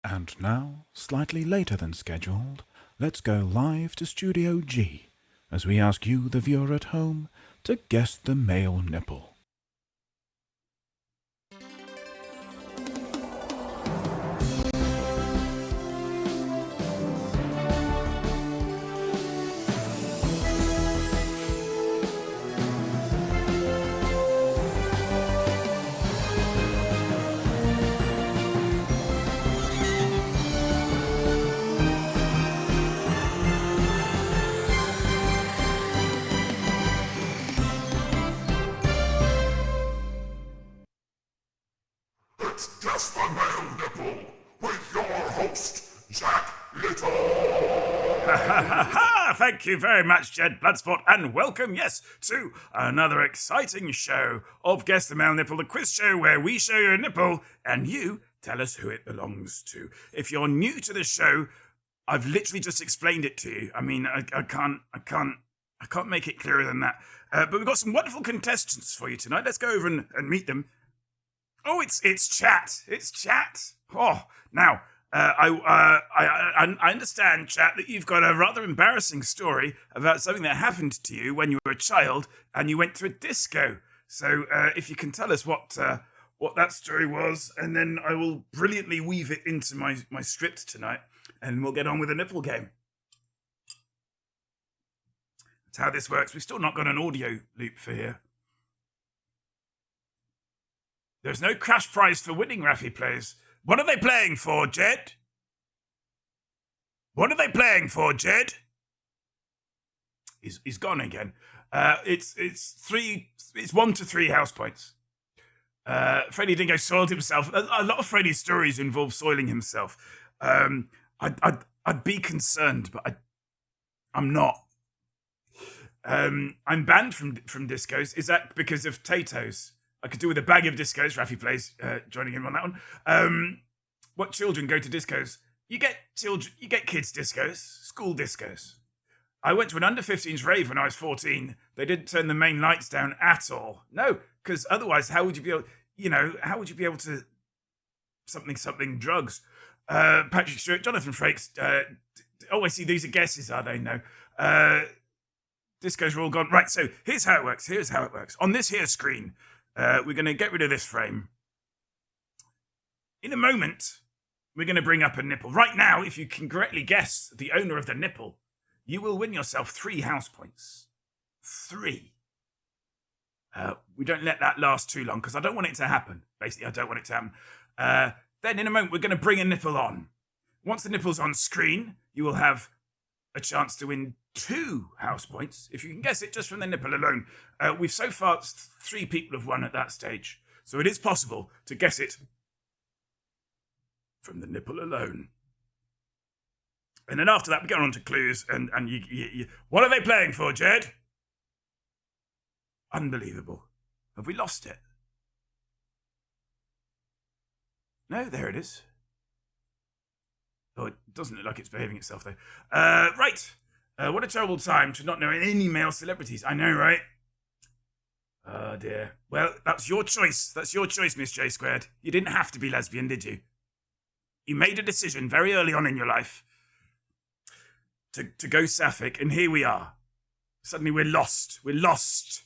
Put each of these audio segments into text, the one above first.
And now, slightly later than scheduled, let's go live to Studio G as we ask you, the viewer at home, to guess the male nipple. It's Just the Male Nipple with your host, Jack Little. Thank you very much, Jed Bloodsport, and welcome, yes, to another exciting show of Guess the Male Nipple, the quiz show where we show you a nipple and you tell us who it belongs to. If you're new to the show, I've literally just explained it to you. I mean, I can't make it clearer than that. But we've got some wonderful contestants for you tonight. Let's go over and meet them. Oh, it's chat. It's chat. Oh, now I understand, chat, that you've got a rather embarrassing story about something that happened to you when you were a child and you went to a disco. So if you can tell us what that story was, and then I will brilliantly weave it into my script tonight, and we'll get on with the nipple game. That's how this works. We've still not got an audio loop for here. There's no cash prize for winning, Raffy plays. What are they playing for, Jed? What are they playing for, Jed? He's gone again. It's 1 to 3 house points. Freddie Dingo soiled himself. A lot of Freddie's stories involve soiling himself. I'd be concerned, but I'm not. I'm banned from discos. Is that because of potatoes? I could do with a bag of discos. Raffy plays joining in on that one. What children go to discos? You get kids discos, school discos. I went to an under-15s rave when I was 14. They didn't turn the main lights down at all. No, because otherwise, how would you be able to something drugs? Patrick Stewart, Jonathan Frakes. I see. These are guesses, are they? No. Discos are all gone. Right. So here's how it works. On this here screen. We're going to get rid of this frame. In a moment, we're going to bring up a nipple. Right now, if you can correctly guess the owner of the nipple, you will win yourself 3 house points. 3. We don't let that last too long because I don't want it to happen. Basically, I don't want it to happen. Then in a moment, we're going to bring a nipple on. Once the nipple's on screen, you will have a chance to win 2 house points, if you can guess it just from the nipple alone. We've so far, 3 people have won at that stage. So it is possible to guess it from the nipple alone. And then after that, we go on to clues, and you what are they playing for, Jed? Unbelievable. Have we lost it? No, there it is. Oh, it doesn't look like it's behaving itself, though. Right. What a terrible time to not know any male celebrities. I know, right? Oh, dear. Well, that's your choice. That's your choice, Miss J Squared. You didn't have to be lesbian, did you? You made a decision very early on in your life to go sapphic, and here we are. Suddenly we're lost. We're lost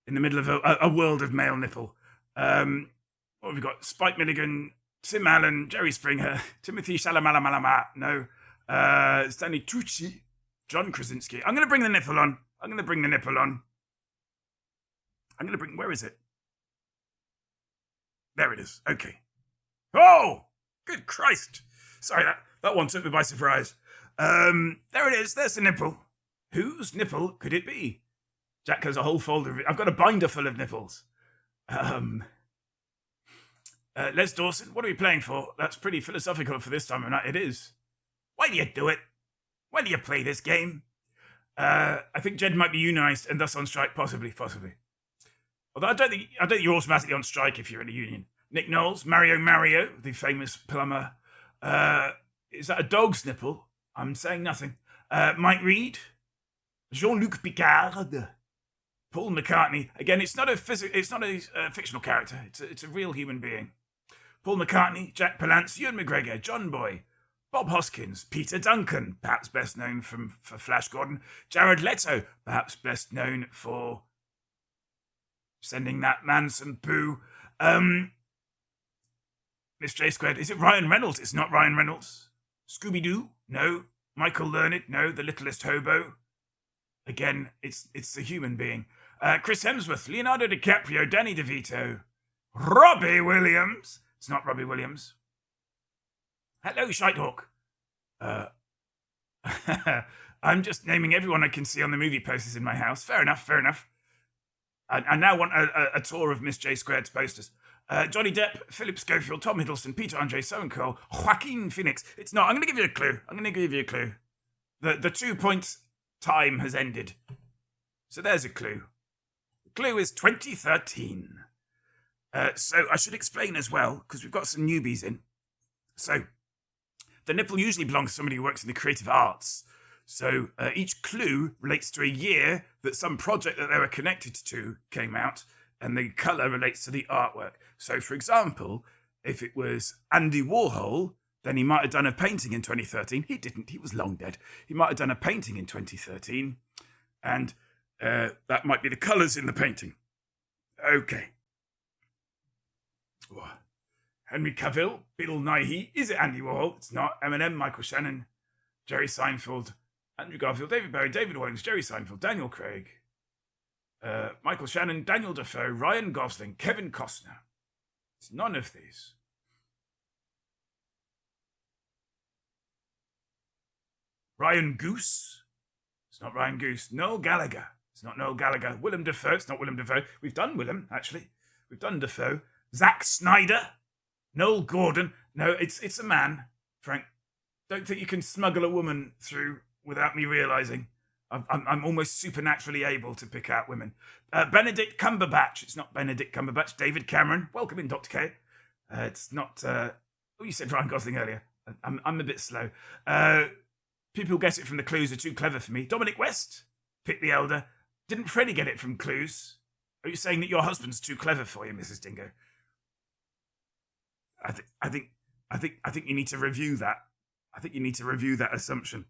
in the middle of a world of male nipple. What have we got? Spike Milligan, Tim Allen, Jerry Springer, Timothy Chalamalama, no, Stanley Tucci, John Krasinski. I'm going to bring the nipple on. Where is it? There it is. Okay. Oh, good Christ. Sorry, that one took me by surprise. There it is. There's the nipple. Whose nipple could it be? Jack has a whole folder of it. I've got a binder full of nipples. Les Dawson, what are we playing for? That's pretty philosophical for this time of night. It is. Why do you do it? Why do you play this game? I think Jed might be unionised and thus on strike, possibly. Although I don't think you're automatically on strike if you're in a union. Nick Knowles, Mario, the famous plumber. Is that a dog's nipple? I'm saying nothing. Mike Reed, Jean-Luc Picard, Paul McCartney. Again, it's not a fictional character. It's a real human being. Paul McCartney, Jack Palance, Ewan McGregor, John Boy, Bob Hoskins, Peter Duncan, perhaps best known for Flash Gordon, Jared Leto, perhaps best known for sending that man some poo. Miss J Squared, is it Ryan Reynolds? It's not Ryan Reynolds. Scooby-Doo? No. Michael Learned? No. The Littlest Hobo? Again, it's a human being. Chris Hemsworth, Leonardo DiCaprio, Danny DeVito, Robbie Williams. It's not Robbie Williams. Hello, Shitehawk. I'm just naming everyone I can see on the movie posters in my house. Fair enough. I now want a tour of Miss J Squared's posters. Johnny Depp, Philip Schofield, Tom Hiddleston, Peter Andre Cole, Joaquin Phoenix. It's not. I'm going to give you a clue. The 2 points time has ended. So there's a clue. The clue is 2013. So I should explain as well, because we've got some newbies in. So the nipple usually belongs to somebody who works in the creative arts. So each clue relates to a year that some project that they were connected to came out, and the colour relates to the artwork. So, for example, if it was Andy Warhol, then he might have done a painting in 2013. He didn't. He was long dead. He might have done a painting in 2013, and that might be the colours in the painting. Okay. Henry Cavill, Bill Nighy. Is it Andy Warhol? It's not. Eminem, Michael Shannon, Jerry Seinfeld, Andrew Garfield, David Bowie, David Williams, Jerry Seinfeld, Daniel Craig, Michael Shannon, Daniel Defoe, Ryan Gosling, Kevin Costner. It's none of these. Ryan Goose. It's not Ryan Goose. Noel Gallagher. It's not Noel Gallagher. Willem Dafoe. It's not Willem Dafoe. We've done Willem, actually. We've done Dafoe. Zack Snyder. Noel Gordon. No, it's a man, Frank. Don't think you can smuggle a woman through without me realising. I'm almost supernaturally able to pick out women. Benedict Cumberbatch. It's not Benedict Cumberbatch. David Cameron. Welcome in, Dr. K. It's not... you said Ryan Gosling earlier. I'm a bit slow. People who get it from the clues are too clever for me. Dominic West. Pick the Elder. Didn't Freddie get it from clues? Are you saying that your husband's too clever for you, Mrs. Dingo? I think you need to review that. I think you need to review that assumption.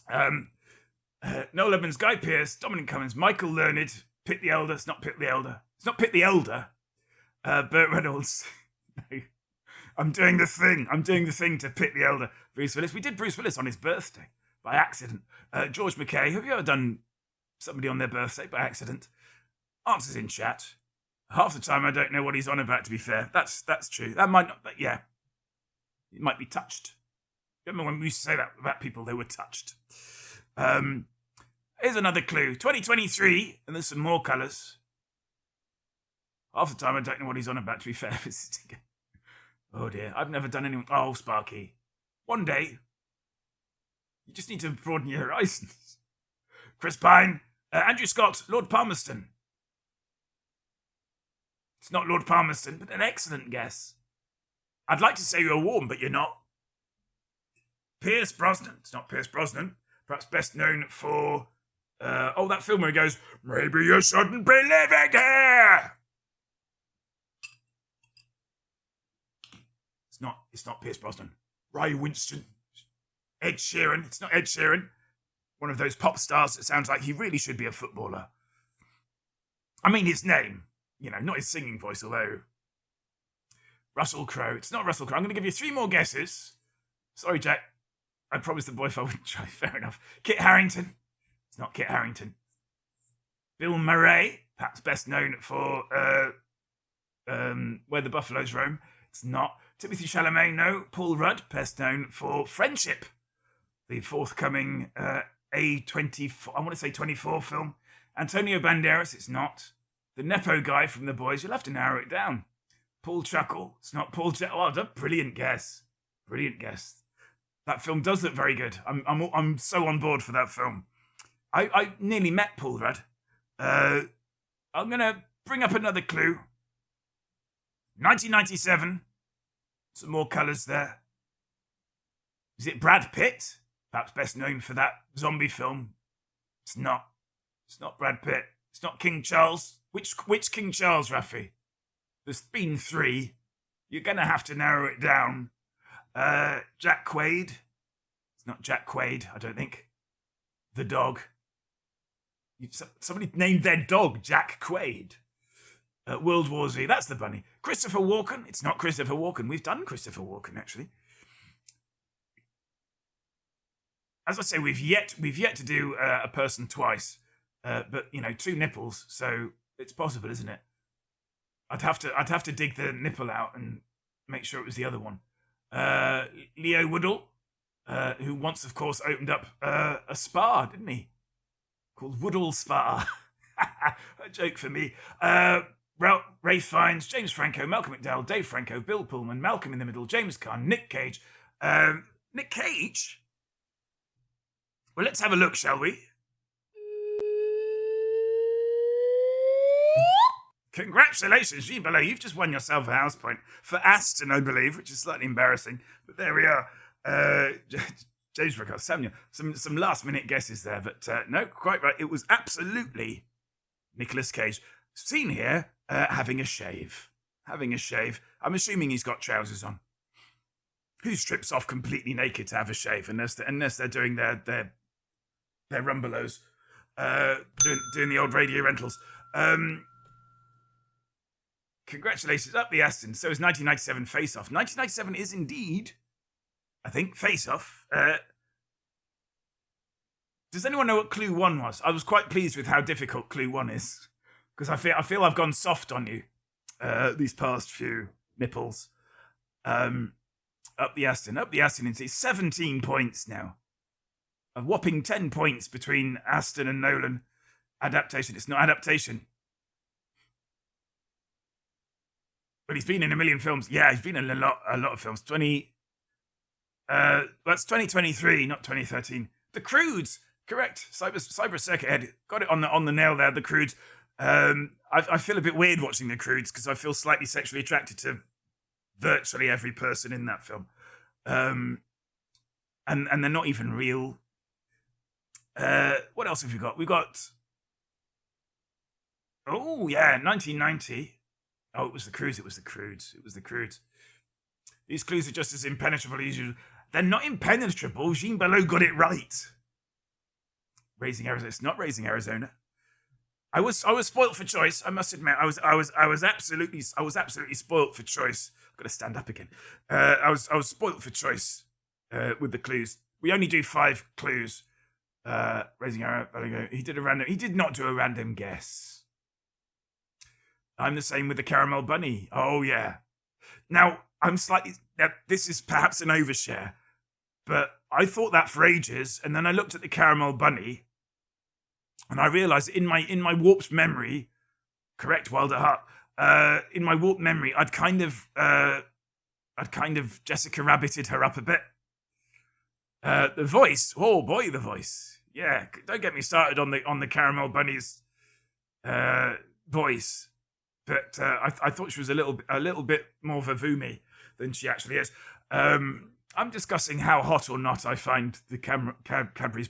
Noel Edmonds, Guy Pearce, Dominic Cummings, Michael Learned, Pitt the Elder. It's not Pitt the Elder. It's not Pitt the Elder. Burt Reynolds. No. I'm doing the thing to Pitt the Elder. Bruce Willis. We did Bruce Willis on his birthday by accident. George McKay. Have you ever done somebody on their birthday by accident? Answers in chat. Half the time I don't know what he's on about, to be fair. That's true. That might not, but yeah. It might be touched. Remember when we used to say that about people, they were touched. Here's another clue. 2023, and there's some more colours. Half the time I don't know what he's on about, to be fair. Oh dear, I've never done anyone. Oh, Sparky. One day, you just need to broaden your horizons. Chris Pine, Andrew Scott, Lord Palmerston. It's not Lord Palmerston, but an excellent guess. I'd like to say you're warm, but you're not. Pierce Brosnan. It's not Pierce Brosnan. Perhaps best known for, that film where he goes, maybe you shouldn't be living here. It's not Pierce Brosnan. Ray Winston. Ed Sheeran. It's not Ed Sheeran. One of those pop stars that sounds like he really should be a footballer. I mean his name. You know, not his singing voice, although... Russell Crowe. It's not Russell Crowe. I'm going to give you 3 more guesses. Sorry, Jack. I promised the boys I wouldn't try. Fair enough. Kit Harington. It's not Kit Harington. Bill Murray. Perhaps best known for Where the Buffaloes Roam. It's not. Timothy Chalamet. No. Paul Rudd. Best known for Friendship. The forthcoming A24, I want to say 24 film. Antonio Banderas. It's not. The Nepo guy from The Boys. You'll have to narrow it down. Paul Chuckle. It's not Paul Chuckle. Oh, that's a brilliant guess. Brilliant guess. That film does look very good. I'm so on board for that film. I nearly met Paul Rudd. I'm going to bring up another clue. 1997. Some more colours there. Is it Brad Pitt? Perhaps best known for that zombie film. It's not. It's not Brad Pitt. It's not King Charles. Which King Charles, Rafi? There's been 3. You're going to have to narrow it down. Jack Quaid. It's not Jack Quaid, I don't think. The dog. Somebody named their dog Jack Quaid. World War Z, that's the bunny. Christopher Walken. It's not Christopher Walken. We've done Christopher Walken, actually. As I say, we've yet to do a person twice. But, 2 nipples, so it's possible, isn't it? I'd have to dig the nipple out and make sure it was the other one. Leo Woodall, who once, of course, opened up a spa, didn't he? Called Woodall Spa. A joke for me. Rafe Fiennes, James Franco, Malcolm McDowell, Dave Franco, Bill Pullman, Malcolm in the Middle, James Caan, Nick Cage. Nick Cage? Well, let's have a look, shall we? Congratulations, Jean Bello. You've just won yourself a house point for Aston, I believe, which is slightly embarrassing. But there we are. James Franco, Samuel. Some last-minute guesses there, but no, quite right. It was absolutely Nicolas Cage. Seen here having a shave. Having a shave. I'm assuming he's got trousers on. Who strips off completely naked to have a shave unless they're doing their rumbelows, doing the old radio rentals. Congratulations, up the Aston. So is 1997 Face Off. 1997 is indeed, I think, Face Off. Does anyone know what Clue 1 was? I was quite pleased with how difficult Clue 1 is. Because I feel I've gone soft on you these past few nipples. Up the Aston. It's 17 points now. A whopping 10 points between Aston and Nolan. Adaptation. It's not adaptation. But he's been in a million films. Yeah, he's been in a lot of films. That's 2023, not 2013. The Croods, correct. Cyber Circuit Head got it on the nail there. The Croods. I feel a bit weird watching The Croods because I feel slightly sexually attracted to virtually every person in that film, and they're not even real. What else have we got? We got. Oh yeah, 1990. Oh, it was the Croods. These clues are just as impenetrable as usual. They're not impenetrable. Jean Bello got it right. Raising Arizona. It's not Raising Arizona. I was spoilt for choice. I must admit, I was absolutely spoilt for choice. I've got to stand up again. I was spoilt for choice with the clues. We only do 5 clues. Raising Arizona. He did not do a random guess. I'm the same with the Caramel Bunny. Oh, yeah. Now, this is perhaps an overshare, but I thought that for ages, and then I looked at the Caramel Bunny, and I realised in my warped memory, correct, Wilder Hart, in my warped memory, I'd kind of Jessica Rabbited her up a bit. The voice, oh boy, the voice. Yeah, don't get me started on the Caramel Bunny's voice. But I thought she was a little bit more Vavumi than she actually is. I'm discussing how hot or not I find the Cadbury's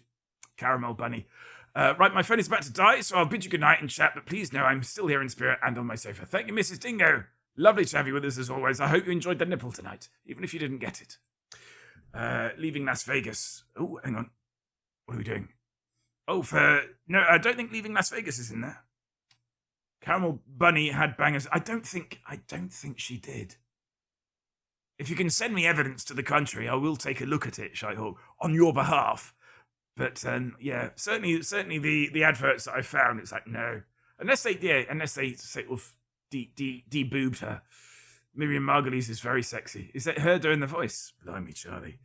Caramel Bunny. Right, my phone is about to die, so I'll bid you goodnight and chat, but please know I'm still here in spirit and on my sofa. Thank you, Mrs. Dingo. Lovely to have you with us as always. I hope you enjoyed the nipple tonight, even if you didn't get it. Leaving Las Vegas. Oh, hang on. What are we doing? Oh, no, I don't think Leaving Las Vegas is in there. Caramel Bunny had bangers. I don't think she did. If you can send me evidence to the contrary, I will take a look at it, Shai-Hawk, on your behalf. But yeah, certainly the adverts that I found, it's like no, unless they say de-boobed her. Miriam Margolyes is very sexy. Is that her doing the voice? Blimey, Charlie.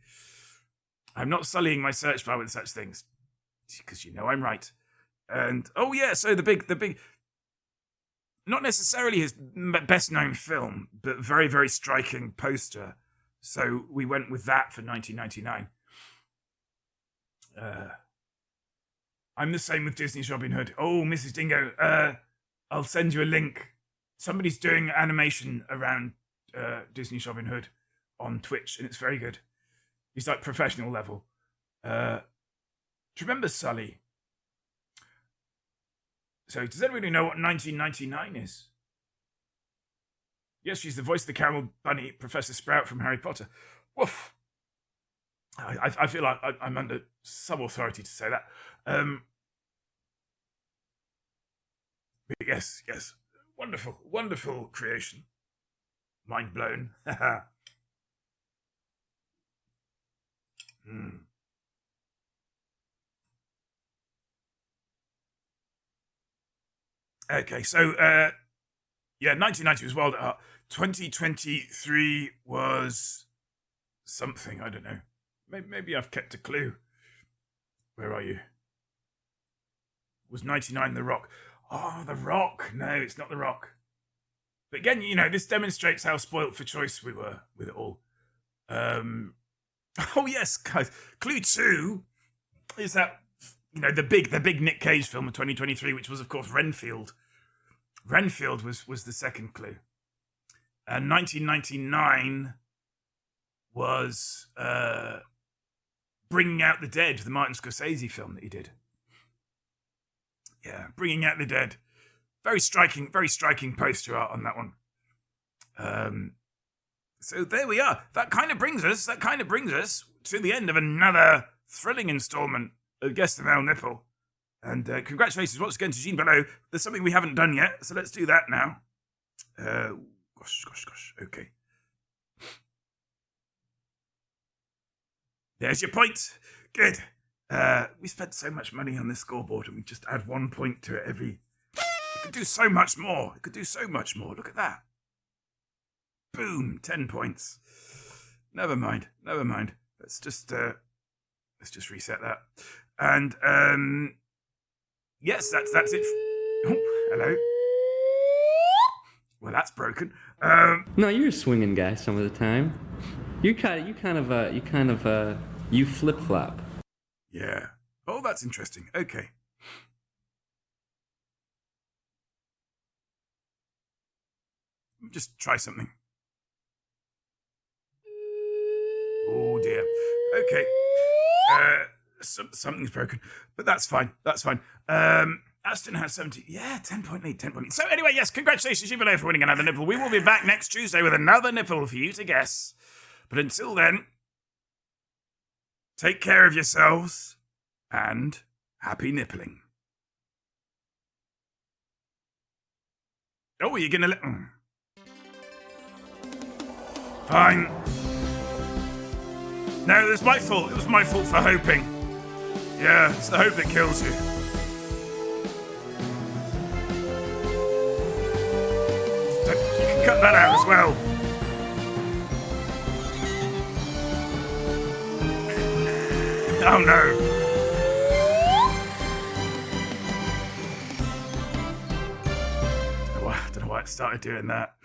I'm not sullying my search bar with such things because you know I'm right. And oh yeah, so the big. Not necessarily his best known film, but very, very striking poster. So we went with that for 1999. I'm the same with Disney's Robin Hood. Oh, Mrs. Dingo, I'll send you a link. Somebody's doing animation around Disney's Robin Hood on Twitch, and it's very good. He's like professional level. Do you remember Sully? So does anybody know what 1999 is? Yes, she's the voice of the caramel bunny, Professor Sprout from Harry Potter. Woof. I feel like I'm under some authority to say that. But yes. Wonderful, wonderful creation. Mind blown. Okay, so 1990 was Wild at Heart. 2023 was something, I don't know. Maybe I've kept a clue. Where are you? Was 99 The Rock? Oh, The Rock. No, it's not The Rock. But again, this demonstrates how spoilt for choice we were with it all. Oh yes, guys. Clue 2 is that the big Nick Cage film of 2023, which was of course Renfield. Renfield was the second clue. And 1999 was Bringing Out the Dead, the Martin Scorsese film that he did. Yeah, Bringing Out the Dead. Very striking poster art on that one. So there we are. That kind of brings us to the end of another thrilling installment of Guess the Male Nipple. And congratulations once again to Jean Below. There's something we haven't done yet, so let's do that now. Gosh. Okay. There's your point. Good. We spent so much money on this scoreboard and we just add 1 point to it every... It could do so much more. Look at that. Boom. 10 points. Never mind. Let's just reset that. And yes, that's it. Oh, hello. Well, that's broken. No, you're a swinging guy some of the time. You flip flop. Yeah. Oh, that's interesting. Okay. Just try something. Oh dear. Okay. Something's broken, but that's fine. Aston has 70. Yeah, 10 point lead. So anyway, yes, congratulations, Jubilee, for winning another nipple. We will be back next Tuesday with another nipple for you to guess. But until then, take care of yourselves and happy nippling. Oh, are you gonna let... Fine. No, it was my fault. It was my fault for hoping. Yeah, it's the hope that kills you. You can cut that out as well. Oh no. I don't know why it started doing that.